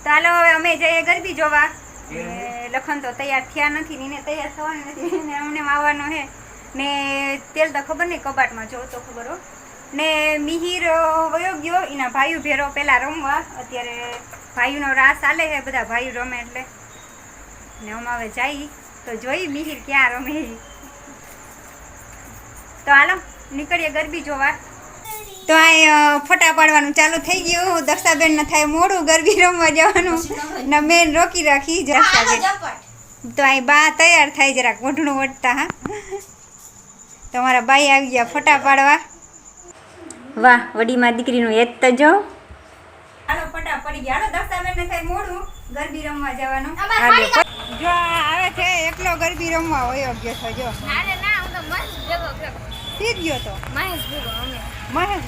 ચાલો હવે અમે જઈએ ગરબી જોવા. લખન તો તૈયાર થયા નથી ને તૈયાર થવાનું નથી ને અમને આવવાનો છે ને તેલ તો ખબર નહીં કબાટમાં જો તો ખબર હો ને મિહિર વયો ગયો એના ભાઈઓ ભેરો પેલા રમવા. અત્યારે ભાઈઓનો રાસ ચાલે છે, બધા ભાઈઓ રમે એટલે ને અમે હવે જઈ તો જોઈ મિહિર ક્યાં રમે. તો હાલો નીકળીએ ગરબી જોવા. તો આ ફટા પાડવાનું ચાલુ થઈ ગયું. દક્ષાબેન ને થાય મોડું ગરબી રમવા જવાનું ને બેન રોકી રાખી દક્ષાબેન. તો અહીં બા તૈયાર થાય જરાક મોઢું વટતા. હા તમારા બાઈ આવી ગયા ફટા પાડવા. વાહ વડીમાં દીકરીનું હેત તો જો. હાલો ફટા પડી ગયા. હાલો દક્ષાબેન ને થાય મોડું ગરબી રમવા જવાનું. જો આવે છે એકલો ગરબી રમવા હોય ગયો છો જો. સીધ ગયો તો મહેશ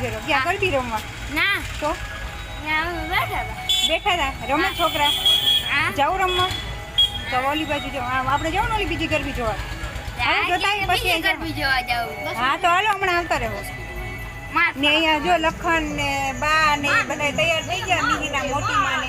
ભેરો ક્યાં ગરબી રમવા ના તો બેઠા હતા રમે છોકરા જાવ રમવા તો ઓલી બાજુ જો આપણે જવું ને ઓલી બીજી ગરબી જોવા. જોતા પછી ગરબી જોવા જાવ. હા તો હાલો હમણાં આવતા રહો. ને અહીંયા જો લખન ને બા ને બધા તૈયાર થઈ ગયા. મિહિના મોટી માં ને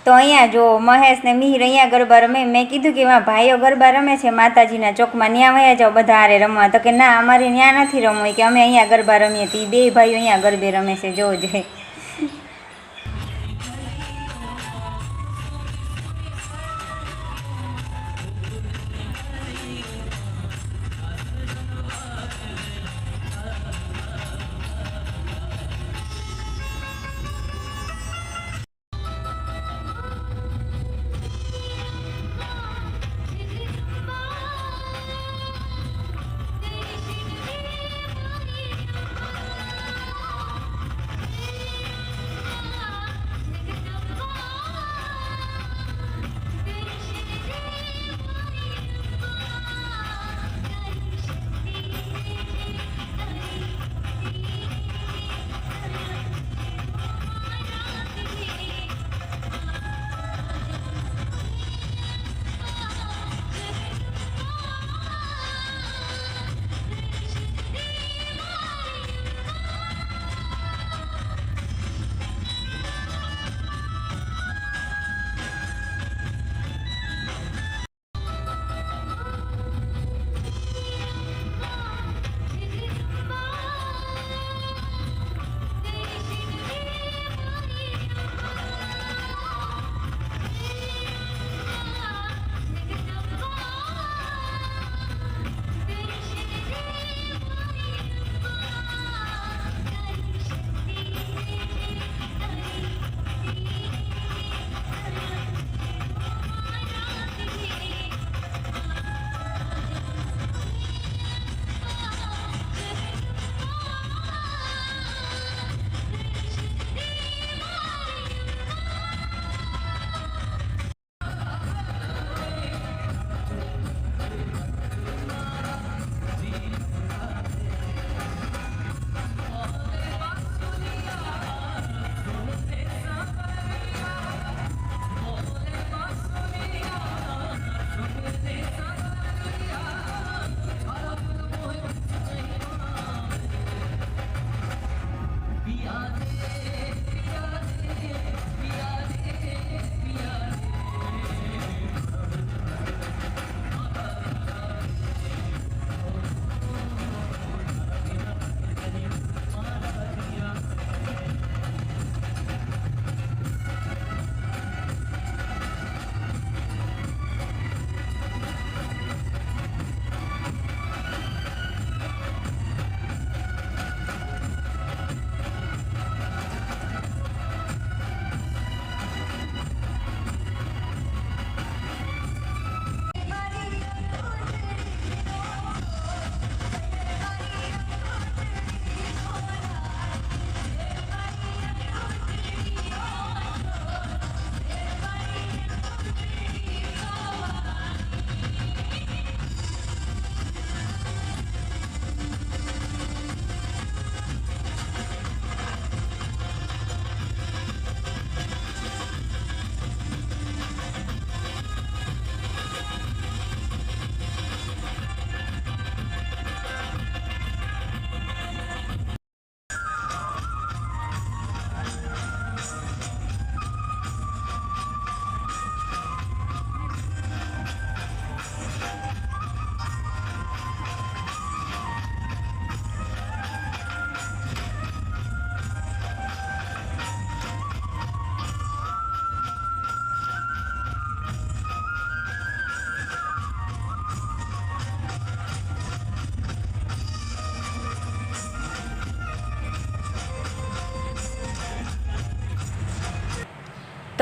તો અહીંયા જો મહેશ ને મિહિર અહીંયા ગરબા રમે. મેં કીધું કે એમાં ભાઈઓ ગરબા રમે છે માતાજીના ચોકમાં, ત્યાં વયા જાઓ બધા હારે રમવા. તો કે ના અમારે ત્યાં નથી રમવું કે અમે અહીંયા ગરબા રમીએ. તો એ બે ભાઈઓ અહીંયા ગરબે રમે છે જોવો જોઈએ.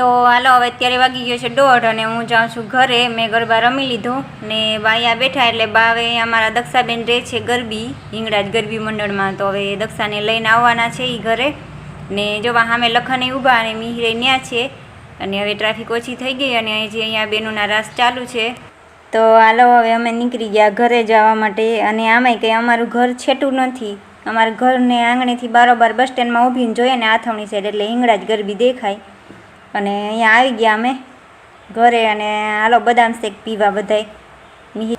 તો હાલો હવે અત્યારે વાગી ગયો છે 1:30 અને હું જાઉં છું ઘરે. મેં ગરબા રમી લીધું ને બાયા બેઠા એટલે બા હવે અમારા દક્ષાબેન રહે છે ગરબી હિંગળાજ ગરબી મંડળમાં. તો હવે દક્ષાને લઈને આવવાના છે એ ઘરે ને જોવા સામે લખને ઊભા અને મિહિરે ન્યા છે અને હવે ટ્રાફિક ઓછી થઈ ગઈ અને જે અહીંયા બેનોના રાસ ચાલુ છે. તો હાલો હવે અમે નીકળી ગયા ઘરે જવા માટે. અને આમાંય કંઈ અમારું ઘર છેટું નથી, અમારા ઘરને આંગણેથી બારોબાર બસ સ્ટેન્ડમાં ઊભીને જોઈએ ને આથમણી સાઈડ એટલે હિંગળાજ ગરબી દેખાય. અને અહીંયા આવી ગયા અમે ઘરે અને હાલો બદામ શેક પીવા બધાય.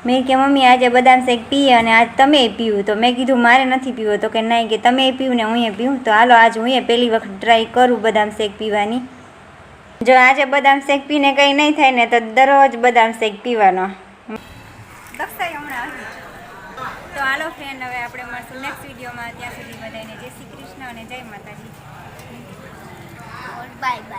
મેં કે મમ્મી આજે બદામ શેક પીએ અને આજ તમે પીવું. તો મેં કીધું મારે નથી પીવો. તો કે નહીં કે તમે પીવું ને હું પીવું. તો હાલો આજ હું પહેલી વખત ટ્રાય કરું બદામ શેક પીવાની. જો આજે બદામ શેક પીને કંઈ નહીં થાય ને તો દરરોજ બદામ શેક પીવાનો. દક્ષાએ હમણાં તો હાલો ફ્રેન્ડ હવે આપણે મળશું નેક્સ્ટ વિડીયોમાં. ત્યાં સુધી બધાને જય શ્રી કૃષ્ણ અને જય માતાજી. Bye bye.